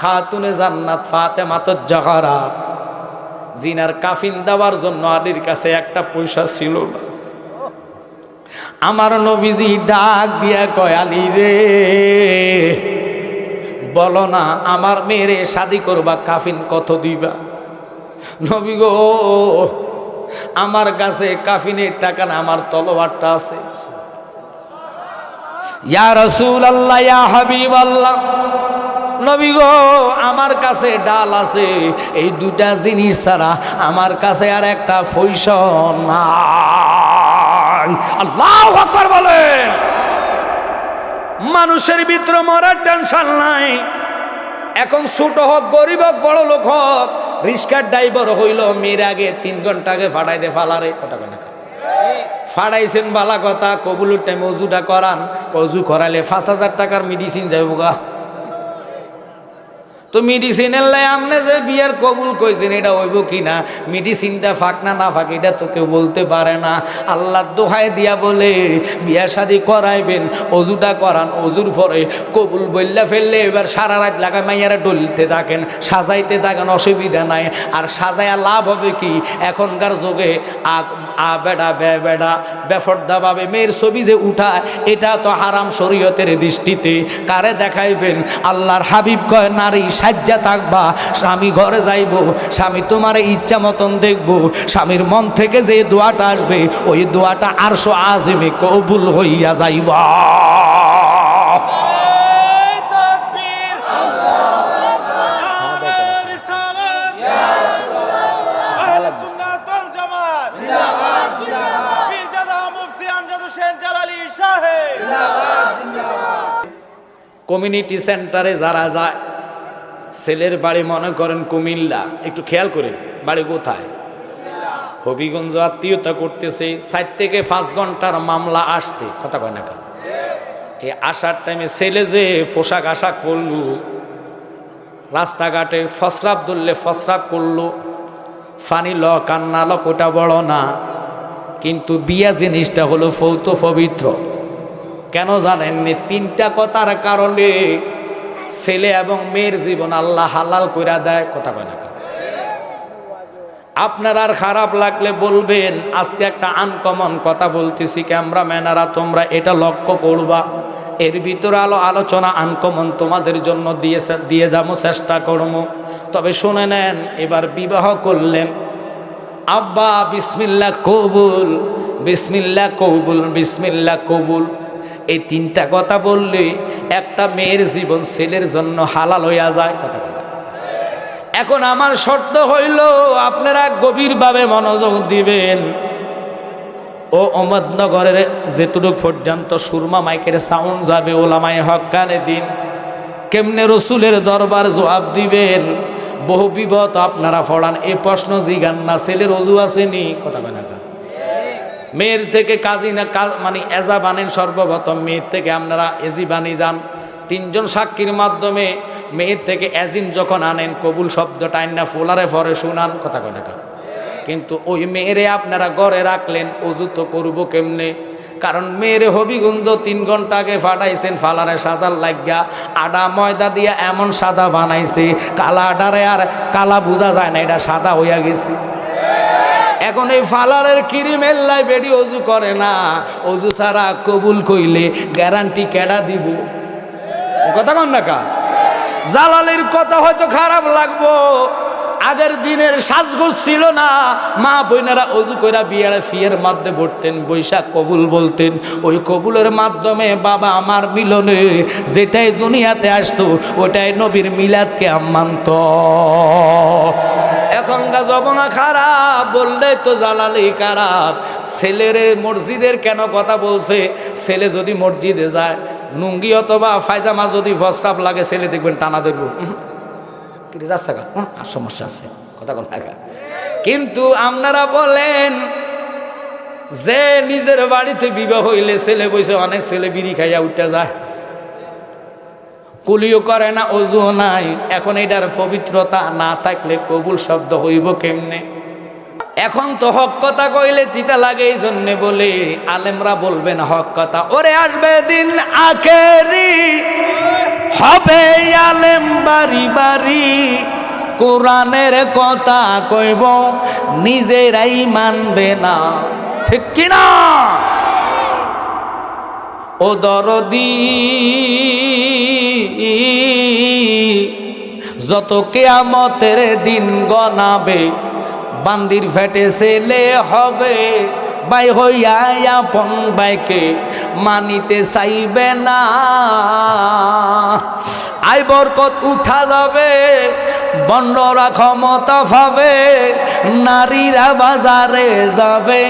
খাতুনে জান্নাত ফাতেমাতুজ জাহরা জিনার কাফিন দেওয়ার জন্য আলীর কাছে একটা পয়সা ছিল না। আমার নবীজি ডাক দিয়া কয়, আলী রে বলো না আমার মেয়েরে শাদি করবা, কাফিন কত দিবা? নবী গো আমার কাছে কাফিনের টাকা না, আমার তলোয়ারটা আছে। ইয়া রাসূলুল্লাহ ইয়া হাবিবাল্লাহ, নবী গো আমার কাছে ডাল আছে, এই দুটা জিনিস ছাড়া আমার কাছে আর একটা পয়সা নাই। আল্লাহু আকবার বলেন। মানুষের ভিতরে মরার টেনশন নাই। এখন ছোট হোক গরিব হোক বড় লোক হোক, রিস্কার ড্রাইভার হইল মেয়ের আগে 3 ঘন্টা আগে ফাটাই দে ফালারে কথা কয় না। ফাটাইছেন বালা কথা, কবুলের টাইমে অজুটা করান, অজু করালে 5,000 টাকার মেডিসিন যাইব গা। তো মেডিসিনের লাই আপনি যে বিয়ার কবুল কইছেন এটা হইব কিনা, মেডিসিনটা ফাঁক না না ফাঁক এটা তো কেউ বলতে পারে না। আল্লাহ দোহাই দিয়া বলে বিয়া শাদি করাইবেন, অজুটা করান, অজুর পরে কবুল বললা ফেললে এবার সারা রাত লাগা মাইয়ারা ডলতে থাকেন, সাজাইতে থাকেন, অসুবিধা নাই। আর সাজাইয়া লাভ হবে কি? এখনকার যুগে আ বেড়া বে বেড়া বেফর্দা ভাবে মেয়ের ছবি যে উঠায়, এটা তো হারাম শরীয়তের দৃষ্টিতে। কারে দেখাইবেন? আল্লাহর হাবিব কয় নারী সাজ্জা থাকবা, স্বামী ঘরে যাইব, স্বামী তোমার ইচ্ছা মতন দেখবো, স্বামীর মন থেকে যে দোয়াটা আসবে ওই দোয়াটা আরশো আজিমে কবুল হইয়া যাইবা। কমিউনিটি সেন্টারে যারা যায়, ছেলের বাড়ি মনে করেন কুমিল্লা, একটু খেয়াল করেন বাড়ি কোথায়, হবিগঞ্জ, আত্মীয়তা করতেছে, 4 থেকে 5 ঘন্টার মামলা আসতে কথা কয় না। এই আসার টাইমে ছেলে যে পোশাক আশাক পরল, রাস্তাঘাটে ফসরাব ধরলে ফসরাব করলো, ফানি ল কান্না ল, ওটা বড় না, কিন্তু বিয়া জিনিসটা হলো ফৌত পবিত্র। কেন জানেননি? 3টা কথার কারণে ছেলে এবং মেয়ের জীবন আল্লাহ হালাল কইরা দেয় কথা কয় না। আপনার আর খারাপ লাগলে বলবেন, আজকে একটা আনকমন কথা বলতেছি, ক্যামেরাম্যানেরা তোমরা এটা লক্ষ্য করবা। এর ভিতরে আলোচনা আনকমন তোমাদের জন্য দিয়ে যাবো, চেষ্টা করবো। তবে শুনে নেন, এবার বিবাহ করলেন, আব্বা বিসমিল্লাহ কবুল, বিসমিল্লাহ কবুল, বিসমিল্লাহ কবুল, এই 3টা কথা বললে একটা মেয়ের জীবন ছেলের জন্য হালাল হইয়া যায় কথা বলে। এখন আমার শর্ত হইল আপনারা গভীরভাবে মনোযোগ দিবেন। ও অহমদনগরের যেটুক পর্যন্ত সুরমা মাইকের সাউন্ড যাবে, ওলামায়ে হক কানে দিন। কেমনে রসুলের দরবার জবাব দিবেন? বহু বিপদ আপনারা পড়ান, এই প্রশ্ন জিগান না, ছেলের অজু আসেনি কথা কয় না। মেয়ের থেকে কাজী না মানে এজা বানেন, সর্বপ্রথম মেয়ের থেকে আপনারা এজি বানি যান। 3 জন সাক্ষীর মাধ্যমে মেয়ের থেকে এজিন যখন আনেন, কবুল শব্দটা আইন না ফোলারে ফরে শুনান কথা কয় না। কিন্তু ওই মেয়েরে আপনারা ঘরে রাখলেন, অজু তো করবো কেমনে? কারণ মেয়েরে হবিগঞ্জ 3 ঘন্টা আগে ফাটাইছেন, ফালারে সাজার লাগিয়া আডা ময়দা দিয়া এমন সাদা বানাইছে, কালা আডারে আর কালা বোঝা যায় না, এটা সাদা হইয়া গেছে। এখন এই ফালারের কিরিমের লাই বেডি অজু করে না, অজু ছাড়া কবুল কইলে গ্যারান্টি কেডা দিব কথা কন না কা? জালালির কথা হয়তো খারাপ লাগবো, আগের দিনের সাজগোজ ছিল না, মা বোনেরা অজু কইরা বিয়ার ফিয়ের মধ্যে পড়তেন, বৈশাখ কবুল বলতেন। ওই কবুলের মাধ্যমে বাবা আমার মিলনে যেটাই দুনিয়াতে আসতো ওটাই নবীর মিলাদকে মানত। এখনকার জমানা খারাপ বললে তো জালালি খারাপ। ছেলেরে মসজিদের কেন কথা বলছে? ছেলে যদি মসজিদে যায়, লুঙ্গি অথবা ফায়জামা যদি প্রস্তাব লাগে, ছেলে দেখবেন টানা ধরব, যাচ্ছে আর সমস্যা আছে কথা কোন টাকা। কিন্তু আপনারা বলেন যে নিজের বাড়িতে বিবাহ হইলে ছেলে বসে, অনেক ছেলে বিড়ি খাইয়া উঠে যায়, কুলিও করে না, অজুও নাই। এখন এটার পবিত্রতা না থাকলে কবুল শব্দ হইব কেমনে? এখন তো হক কথা কইলে তিতা লাগে, এই জন্যে বলে আলেমরা বলবেন হক কথা। ওরে আসবে দিন আখেরি, হবে আলেম বাড়ি বাড়ি, কোরআনের কথা কইব নিজেরাই মানবে না, ঠিক কিনা? ও দরদি, যত কিয়ামতের দিন গনাবে, বান্দির ফেটে ছেলে হবে, বাই হইয়া আপন বাইকে মানিতে চাইবে না। আই বরকত উঠা যাবে, বন্ডরা ক্ষমতা পাবে, নারীরা বাজারে যাবে,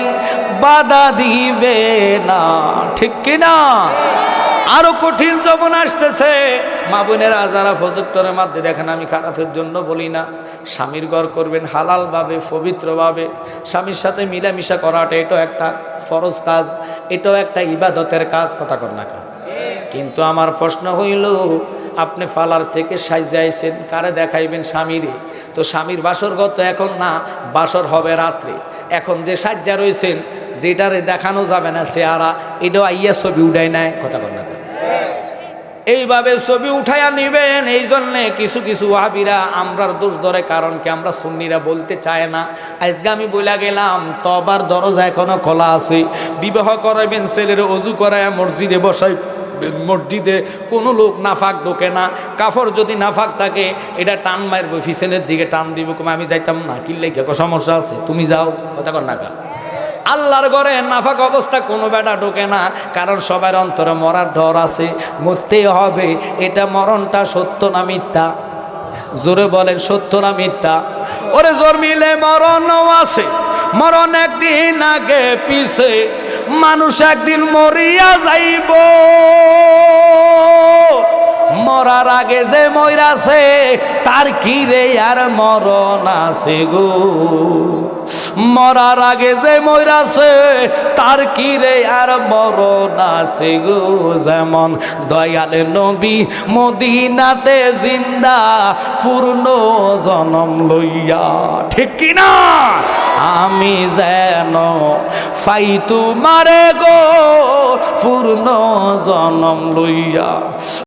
বাধা দিবে না, ঠিক কিনা? আরো কঠিন যখন আসতেছে, মা বোনেরা যারা প্রজেক্টরের মধ্যে দেখেন, আমি খারাপের জন্য বলি না, স্বামীর ঘর করবেন হালালভাবে, পবিত্রভাবে, স্বামীর সাথে মিলামিশা করাটা এটাও একটা ফরজ কাজ, এটাও একটা ইবাদতের কাজ, কথা কর না কা। কিন্তু আমার প্রশ্ন হইল, আপনি ফালার থেকে সাইজে আইছেন, কারে দেখাইবেন? স্বামীরে। তো স্বামীর বাসর গত এখন না, বাসর হবে রাত্রে। এখন যে সাজ্জা রয়েছেন, যেটারে দেখানো যাবে না চেহারা, এটাও আইয়া ছবি উঠাই নেয়, কথা কর না কা। এইভাবে ছবি উঠাইয়া নিবেন। এই জন্যে কিছু কিছু ওয়াহাবিরা আমরার দোষ ধরে, কারণ কি আমরা সুন্নিরা বলতে চায় না। আজকে আমি বইলা গেলাম, তবার দরজা এখনো খোলা আছে, বিবাহ করাইবেন, ছেলের অজু করায় মসজিদে বসাই, মসজিদে কোনো লোক নাফাক ঢোকে না, কাফর যদি নাফাক থাকে এটা টান মারবো, ফিসেনের দিকে টান দিব, আমি যাইতাম না, কিনলে কে সমস্যা আছে, তুমি যাও, কথা কর না কা। আল্লাহর ঘরে নাফাক অবস্থা কোনো বেটা ঢোকে না, কারণ সবার অন্তরে মরার ডর আছে, মরতেই হবে। এটা মরণটা সত্য না মিথ্যা? জোরে বলেন, সত্য না মিথ্যা? ওরে জোর মিলে মরণও আছে, মরণ একদিন আগে পিছে, মানুষ একদিন মরিয়া যাইব, মরার আগে যে মইরাছে তার কি রে আর মরণ আছে গো, মরার আগে যে মইরাছে তার কি রে আর মরণ আছে গো। যেমন দয়াল নবী মদিনাতে জিন্দা পূর্ণ জনম লইয়া, ঠিক কিনা? আমি যেন ফাই তোমারে গো পূর্ণ জনম লইয়া।